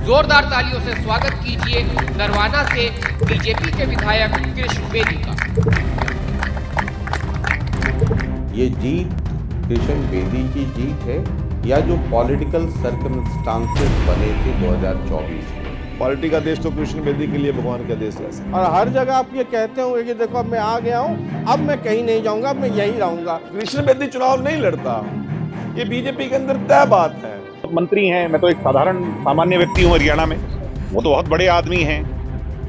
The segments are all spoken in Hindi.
जोरदार तालियों से स्वागत कीजिए नरवाना से बीजेपी के विधायक कृष्ण बेदी का। ये जीत कृष्ण बेदी की जीत है या जो पॉलिटिकल सर्कमस्टांसेस बने थे 2024 में। पार्टी का देश तो कृष्ण बेदी के लिए भगवान का देश है। और हर जगह आप ये कहते होंगे कि देखो अब मैं आ गया हूँ, अब मैं कहीं नहीं जाऊंगा, अब मैं यहीं रहूंगा। कृष्ण बेदी चुनाव नहीं लड़ता, ये बीजेपी के अंदर तय बात है। मंत्री हैं, मैं तो एक साधारण सामान्य व्यक्ति हूँ हरियाणा में, वो तो बहुत बड़े आदमी हैं,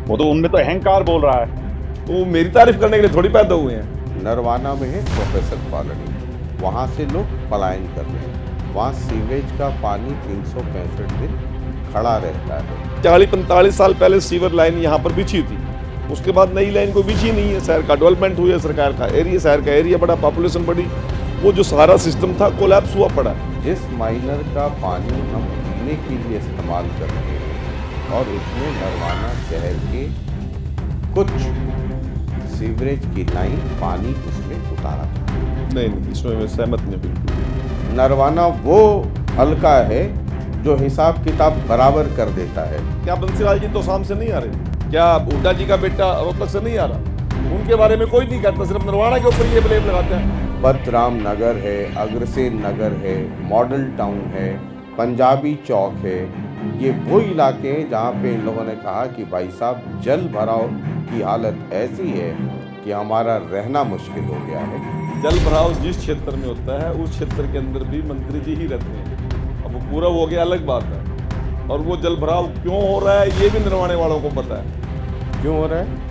वो तो उनमें तो अहंकार बोल रहा है। तो मेरी तारीफ करने के लिए थोड़ी पैदा हुए हैं। नरवाना में है प्रोफेसर कॉलोनी, वहाँ से लोग पलायन कर रहे हैं। वहाँ सीवेज का पानी 365 दिन खड़ा रहता है। 40-45 साल पहले सीवर लाइन यहाँ पर बिछी थी, उसके बाद नई लाइन कोई बिछी नहीं है। शहर का डेवलपमेंट हुई है, सरकार का एरिया, शहर का एरिया बढ़ा, पॉपुलेशन बढ़ी, वो जो सारा सिस्टम था कोलैप्स हुआ पड़ा। जिस माइनर का पानी हम पीने के लिए इस्तेमाल करते हैं और उसमें नरवाना शहर के कुछ सीवरेज की लाइन पानी उसमें उतारा था। नहीं, इसमें मैं सहमत नहीं बिल्कुल। नरवाना वो हल्का है जो हिसाब किताब बराबर कर देता है। क्या बंसीलाल जी तो शाम से नहीं आ रहे? क्या हुड्डा जी का बेटा रोहतक से नहीं आ रहा? उनके बारे में कोई नहीं कहता, सिर्फ नरवाना के ऊपर ये ब्लेम लगाते हैं। बदराम नगर है, अग्रसेन नगर है, मॉडल टाउन है, पंजाबी चौक है। ये वो इलाके हैं जहाँ पे इन लोगों ने कहा कि भाई साहब जल भराव की हालत ऐसी है कि हमारा रहना मुश्किल हो गया है। जल भराव जिस क्षेत्र में होता है उस क्षेत्र के अंदर भी मंत्री जी ही रहते हैं। अब वो पूरा हो गया अलग बात है, और वो जल भराव क्यों हो रहा है ये भी नरवाने वालों को पता है। क्यों हो रहा है?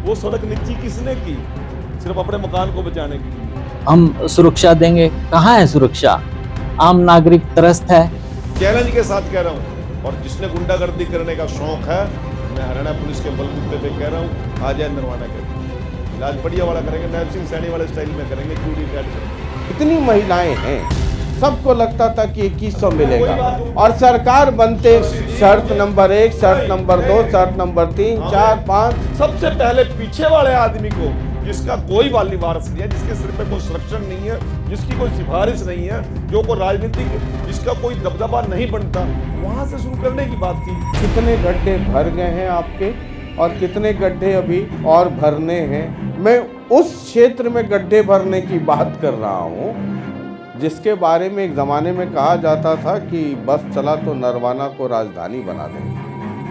वो सड़क नीची किसने की? सिर्फ अपने मकान को बचाने की। हम सुरक्षा देंगे, कहाँ है सुरक्षा? आम नागरिक त्रस्त है। चैलेंज के साथ कह रहा हूँ, और जिसने गुंडागर्दी करने का शौक है, मैं हरियाणा पुलिस के बलबूते पे कह रहा हूँ, आ जाए नरवाना के। इलाज बढ़िया वाला करेंगे, नैब सिंह सैनी वाले स्टाइल में करेंगे, क्यूडी कैट करेंगे। इतनी महिलाएं हैं, सबको लगता था कि 2100 मिलेगा, और सरकार बनते शर्त नंबर 1, शर्त नंबर 2, शर्त नंबर 3, 4, 5। सबसे पहले पीछे वाले आदमी को, जिसका कोई वाली वारस नहीं है, जिसके सिर पे कोई संरक्षण नहीं है, जिसकी कोई सिफारिश नहीं है, जो कोई राजनीतिक, जिसका कोई दबदबा नहीं बनता, वहां से शुरू करने की बात थी। कितने गड्ढे भर गए हैं आपके, और कितने गड्ढे अभी और भरने हैं? मैं उस क्षेत्र में गड्ढे भरने की बात कर रहा हूँ जिसके बारे में एक ज़माने में कहा जाता था कि बस चला तो नरवाना को राजधानी बना देंगे।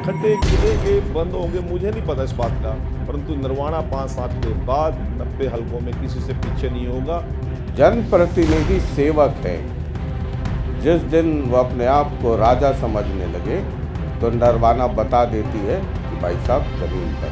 खड्डे खुलेंगे, बंद होंगे, मुझे नहीं पता इस बात का, परंतु नरवाना 5 साल के बाद 90 हलकों में किसी से पीछे नहीं होगा। जनप्रतिनिधि सेवक है। जिस दिन वो अपने आप को राजा समझने लगे तो नरवाना बता देती है कि भाई साहब जमीन पर।